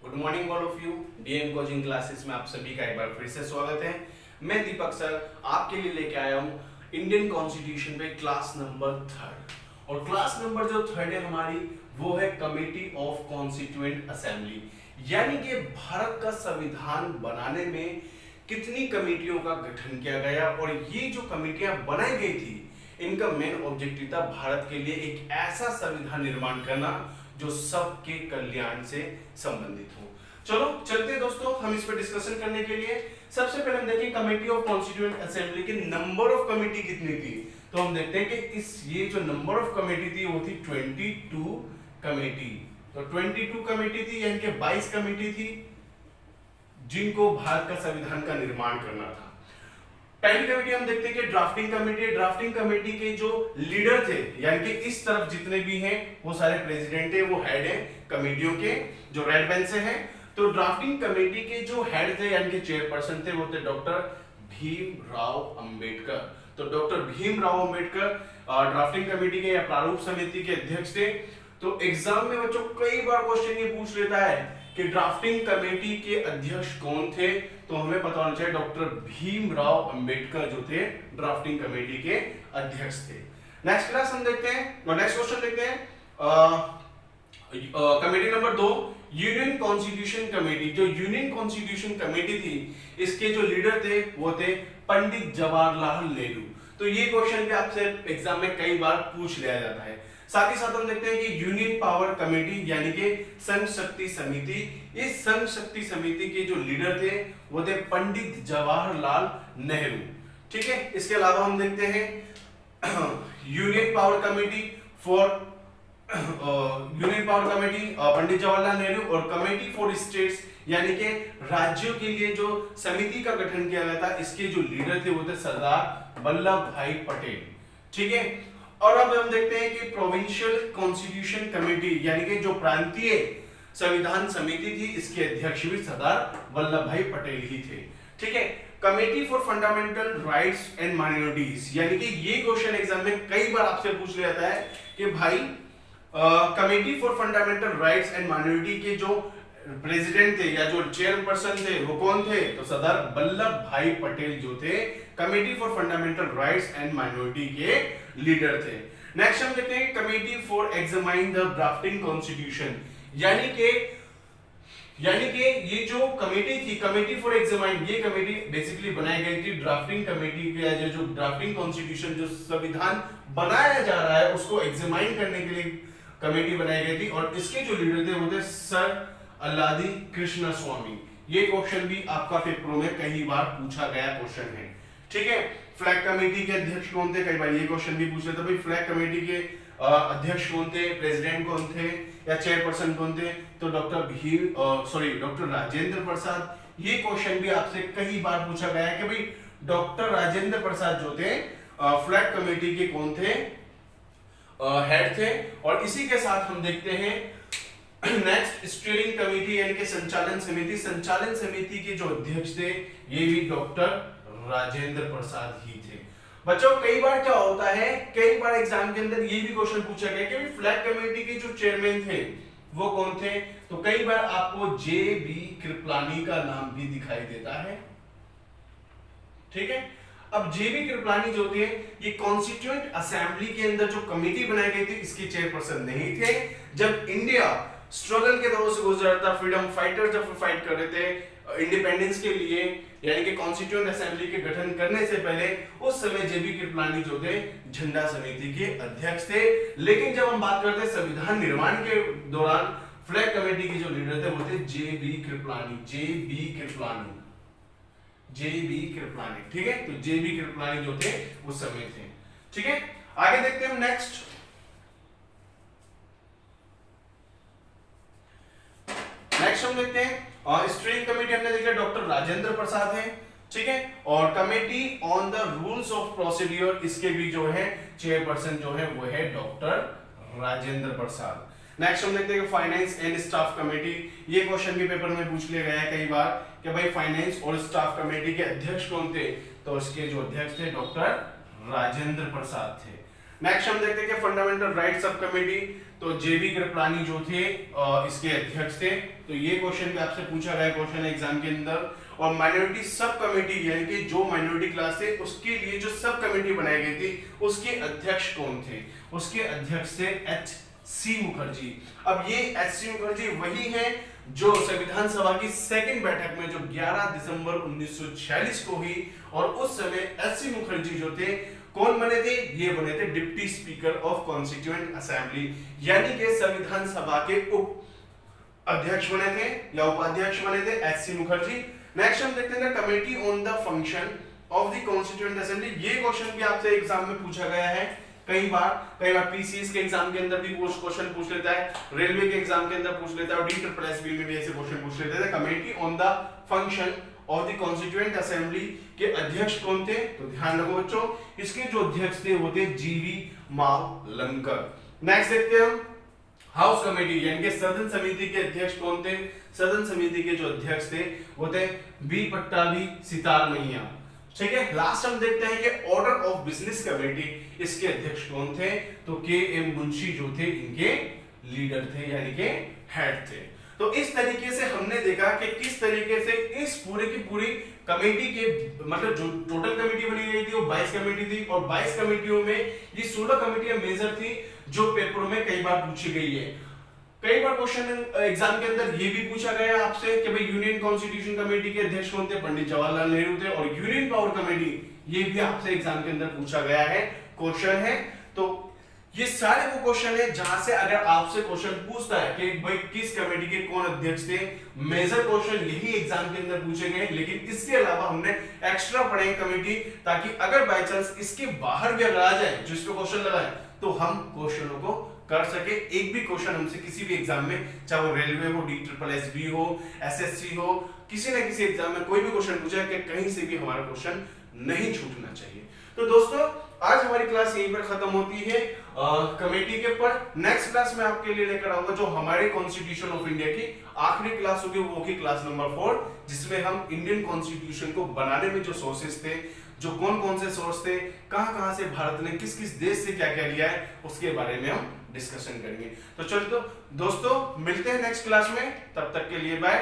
Good morning all of you. DM coaching classes में आप सभी का एक बार फिर से स्वागत है। मैं दीपक सर आपके लिए लेके आया हूँ इंडियन कॉन्स्टिट्यूशन पे क्लास नंबर 3 और क्लास नंबर जो 3 है हमारी वो है कमेटी ऑफ कॉन्स्टिट्यूएंट असेंबली, यानी कि भारत का संविधान बनाने में कितनी कमेटियों का गठन किया गया और ये जो कमेटियां बनाई गई थी इनका मेन ऑब्जेक्टिव था भारत के लिए एक ऐसा संविधान निर्माण करना जो सबके कल्याण से संबंधित हो। चलो चलते हैं दोस्तों हम इस पर डिस्कशन करने के लिए। सबसे पहले हम देखें कमेटी ऑफ कॉन्स्टिट्यूएंट असेंबली की नंबर ऑफ कमेटी कितनी थी। तो हम देखते हैं कि ये जो नंबर ऑफ कमेटी थी वो थी 22 कमेटी। तो 22 कमेटी थी, यानी कि 22 कमेटी थी जिनको भारत का संविधान का निर्माण करना था। पहली कमेटी हम देखते हैं कि ड्राफ्टिंग कमेटी है। ड्राफ्टिंग कमेटी के जो लीडर थे, यानी कि इस तरफ जितने भी हैं वो सारे प्रेसिडेंट है, वो हेड है कमेटियों के जो रेड बेंच से हैं। तो ड्राफ्टिंग कमेटी के जो हेड थे यानी कि चेयरपर्सन थे वो थे डॉक्टर भीमराव अंबेडकर। तो doctor Bhimrao Ambedkar drafting committee के या प्रारूप समिति के अध्यक्ष थे। तो एग्जाम में बच्चों कई बार क्वेश्चन ये पूछ लेता है कि ड्राफ्टिंग कमेटी के अध्यक्ष कौन थे। तो हमें पता होना चाहिए डॉक्टर भीमराव अंबेडकर जो थे ड्राफ्टिंग कमेटी के अध्यक्ष थे। नेक्स्ट क्लास हम देखते हैं और नेक्स्ट क्वेश्चन देखते हैं। Committee number 2 union constitution committee. जो यूनियन कॉन्स्टिट्यूशन कमेटी थी इसके जो लीडर थे वो थे पंडित जवाहरलाल नेहरू। तो ये क्वेश्चन भी आपसे एग्जाम में कई बार पूछ लिया जाता है। साथ ही साथ हम देखते हैं कि यूनियन पावर कमेटी यानी कि संघ शक्ति समिति। इस संघ शक्ति समिति के जो लीडर थे वो थे पंडित जवाहरलाल नेहरू। ठीक है, इसके अलावा हम देखते हैं union power committee for union power committee Pandit Jawaharlal Nehru और कमेटी फॉर स्टेट्स यानी कि राज्यों के लिए जो समिति का गठन किया गया था इसके जो लीडर थे वो थे सरदार वल्लभ भाई पटेल। ठीक है, और अब हम देखते हैं कि प्रोविंशियल कॉन्स्टिट्यूशन कमेटी यानी कि जो प्रांतीय संविधान समिति थी इसके अध्यक्ष भी सरदार वल्लभ भाई पटेल ही थे। ठीक है, committee for fundamental rights and minorities, यानी कि ये क्वेश्चन एग्जाम में कई बार आपसे पूछ लिया जाता है कि भाई committee for fundamental rights and minority के जो प्रेसिडेंट थे या जो चेयरपर्सन थे वो कौन थे। तो सरदार वल्लभ भाई पटेल जो थे committee for fundamental rights and minority के लीडर थे। नेक्स्ट हम देखते हैं committee for examine the drafting constitution, यानी कि ये जो कमेटी थी कमेटी फॉर एग्जामाइन, ये कमेटी बेसिकली बनाई गई थी ड्राफ्टिंग कमेटी के जो ड्राफ्टिंग कॉन्स्टिट्यूशन जो संविधान बनाया जा रहा है उसको एग्जामाइन करने के लिए कमेटी बनाई गई थी और इसके जो लीडर थे वो थे सर अल्लादी कृष्ण स्वामी। ये क्वेश्चन भी आपका पेपरों में कई बार पूछा गया क्वेश्चन है। ठीक है, फ्लैग कमेटी के अध्यक्ष कौन थे, कई बार ये क्वेश्चन भी पूछ लेते भाई फ्लैग कमेटी के अध्यक्ष कौन थे, प्रेसिडेंट कौन थे या चेयरपर्सन कौन थे। तो डॉक्टर राजेंद्र प्रसाद। ये क्वेश्चन भी आपसे कई बार पूछा गया है कि भाई डॉक्टर राजेंद्र प्रसाद जो थे फ्लैग कमेटी के कौन थे, हेड थे। और इसी के साथ हम देखते हैं नेक्स्ट स्टीयरिंग कमेटी यानी कि संचालन समिति। संचालन समिति के जो अध्यक्ष थे ये भी डॉक्टर राजेंद्र प्रसाद ही थे। बच्चों कई बार क्या होता है, कई बार एग्जाम के अंदर ये भी क्वेश्चन पूछा गया कि फ्लैग कमेटी के जो चेयरमैन थे वो कौन थे। तो कई बार आपको जे बी कृपलानी का नाम भी दिखाई देता है। ठीक है, अब जेबी कृपलानी जो थे ये कॉन्स्टिट्यूएंट असेंबली के अंदर जो कमेटी बनाई गई थी इसके चेयरपर्सन नहीं थे। जब इंडिया स्ट्रगल के दौर से गुजर रहा था, फ्रीडम फाइटर्स जब फाइट कर रहे थे इंडिपेंडेंस के लिए यानी कि कॉन्स्टिट्यूएंट असेंबली के गठन करने से पहले, उस समय जेबी कृपलानी जो थे झंडा समिति के अध्यक्ष थे। लेकिन जब हम बात करते हैं संविधान निर्माण के दौरान फ्लैग कमेटी के जो लीडर थे वो थे जेबी कृपलानी। ठीक है, तो जेबी कृपलानी जो थे उस समय थे। ठीक है, आगे देखते हैं हम नेक्स्ट हम देखते हैं स्टीयरिंग कमेटी हमने देखा डॉक्टर राजेंद्र प्रसाद है। ठीक है, और committee on the rules of procedure इसके भी जो है चेयरपर्सन जो है वो है डॉक्टर राजेंद्र प्रसाद। नेक्स्ट हम देखते हैं फाइनेंस एंड स्टाफ कमेटी। ये क्वेश्चन भी पेपर में पूछ लिया गया है कई बार कि भाई फाइनेंस और स्टाफ कमेटी के अध्यक्ष कौन थे। तो इसके जो अध्यक्ष थे डॉक्टर राजेंद्र प्रसाद थे। नेक्स्ट हम देखते हैं कि फंडामेंटल राइट सब कमेटी, तो जेबी कृपलानी जो थे इसके अध्यक्ष थे। तो ये क्वेश्चन भी आपसे पूछा गया क्वेश्चन एग्जाम के अंदर। और माइनॉरिटी सब कमेटी यानी कि जो माइनॉरिटी क्लास थे उसके लिए जो सब कमेटी बनाई गई थी उसके अध्यक्ष कौन थे? उसके अध्यक्ष थे एच सी मुखर्जी। अब ये एच सी मुखर्जी वही है जो संविधान सभा की सेकंड बैठक में जो 11 दिसंबर 1946 को हुई, और उस समय एच सी मुखर्जी जो थे कौन बने थे? ये बने थे deputy speaker of constituent assembly, यानी कि संविधान सभा के उप अध्यक्ष बने थे या उपाध्यक्ष बने थे एच सी मुखर्जी। नेक्स्ट हम देखते हैं committee on the function of the constituent assembly. ये क्वेश्चन भी आपसे एग्जाम में पूछा गया है कई बार पीसीएस के एग्जाम के अंदर भी क्वेश्चन पूछ लेता है, रेलवे के एग्जाम के अंदर पूछ लेता है, और DSSB में भी ऐसे क्वेश्चन पूछ लेते हैं। Committee on the function of the constituent assembly के अध्यक्ष कौन थे? तो ध्यान रखो बच्चों, इसके जो अध्यक्ष थे वो थे जीवी मावलंकर। नेक्स्ट देखते हैं हम हाउस कमेटी यानी कि सदन समिति के अध्यक्ष कौन थे? सदन समिति के जो अध्यक्ष थे वो थे बी पट्टाभी सितार मैया। ठीक है, लास्ट हम देखते हैं कि ऑर्डर ऑफ बिजनेस कमेटी, इसके अध्यक्ष कौन थे? तो के एम मुंशी जो थे इनके लीडर थे यानी कि हेड थे। तो इस तरीके से हमने देखा कि किस तरीके से इस पूरे की पूरी कमेटी के मतलब जो टोटल कमेटी बनी गई थी वो 22 कमेटी थी, और 22 कमेटियों में ये 16 कमेटियां मेजर थी जो पेपरों में कई बार पूछी गई है। कई बार क्वेश्चन एग्जाम के अंदर ये भी पूछा गया आपसे कि भाई यूनियन कॉन्स्टिट्यूशन कमेटी के अध्यक्ष कौन थे? पंडित जवाहरलाल नेहरू थे। और यूनियन पावर कमेटी ये भी आपसे एग्जाम के अंदर पूछा गया है, क्वेश्चन है। तो ये सारे वो क्वेश्चन है जहां से अगर आपसे क्वेश्चन पूछता है कि भाई किस कमेटी के कौन अध्यक्ष थे, मेजर क्वेश्चन यही एग्जाम के अंदर पूछे गए। लेकिन इसके अलावा हमने एक्स्ट्रा पढ़े कमेटी, ताकि अगर बाय चांस इसके बाहर भी अगर आ जाए जो इस पे क्वेश्चन लगा है तो हम क्वेश्चनों को कर सके। एक भी क्वेश्चन हमसे किसी भी एग्जाम में, चाहे वो रेलवे हो, DSSB हो, SSC हो, किसी न किसी एग्जाम में कोई भी क्वेश्चन पूछा कि कहीं से भी हमारा क्वेश्चन नहीं छूटना चाहिए। तो दोस्तों आज हमारी क्लास यहीं पर खत्म होती है कमेटी के ऊपर। नेक्स्ट क्लास में आपके लिए लेकर आऊंगा जो हमारे कॉन्स्टिट्यूशन ऑफ इंडिया की आखिरी क्लास होगी, वो होगी क्लास नंबर 4, जिसमें हम इंडियन कॉन्स्टिट्यूशन को बनाने में जो सोर्सेस थे, जो कौन कौन से सोर्स थे, कहां से भारत ने किस किस देश से क्या क्या लिया है, उसके बारे में हम डिस्कशन करेंगे। तो चलो दोस्तों मिलते हैं नेक्स्ट क्लास में, तब तक के लिए बाय।